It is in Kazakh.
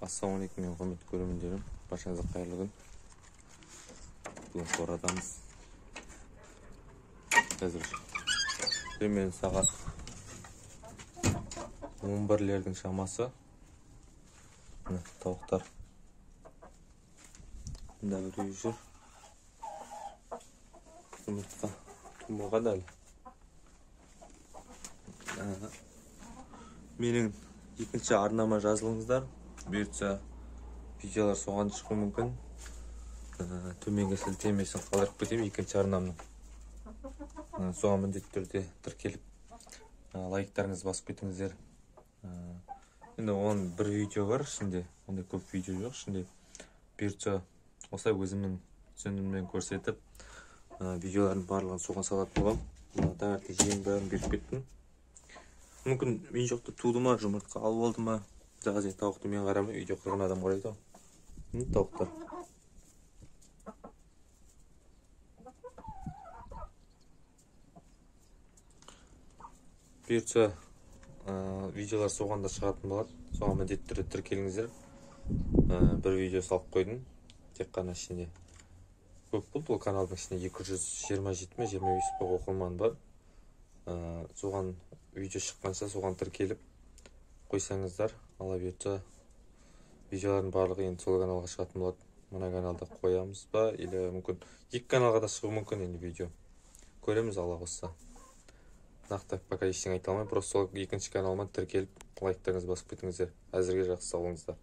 Ассалаумағалейкум, мен құрметті көрермендерім. Баршаңызға қайырлы күн. Бүгін қорадамыз. Қазір төмен сағат 11-лердің шамасы. Міне тауықтар. Мында бір үй жүр. Жұмыртқа тумаған әлі. Менің екінші арнама жазылыңыздар. Бұйыртса видеолар соған шығуы мүмкін. Төменге сілтемесін қалдырып кетемін екінші арнамның. Соған міндетті түрде тіркеліп лайктарыңызды басып кетіңіздер. Енді оның бір видео бар ішінде, ондай көп видео жоқ ішінде. Бұйыртса осылай өзімнің түсінігіммен көрсетіп, видеолардың барлығын соған салатын боламын. Таңертең жем бәрін беріп кеттім. Мүмкін мен жоқты туды ма, жұмыртқа алып алды ма? Жағыз тауықты мен қарамай, үйде қырған адам қарайды. Тауықтар. Бұйыртса видеолар соғанда шығатын болады. Соған міндетті түрде тіркеліңіздер. Бір видео салып қойдым. Тек қана ішінде. Көп болды, бұл каналдың ішінде 227-25 оқырман бар. Соған видео шыққанша соған тіркеліп қойсаңыздар, ала бұйыртса видеолардың барлығы енді сол каналға шығатын болады. Мына каналда қоямыз ба, или мүмкін екі каналға да шығуы мүмкін енді видео. Көреміз, Алла қосса. Нақты пока ештеңе айта алмаймын, просто сол екінші каналыма тіркеліп лайктарыңызды басып кетіңіздер. Әзірге жақсы, сау болыңыздар.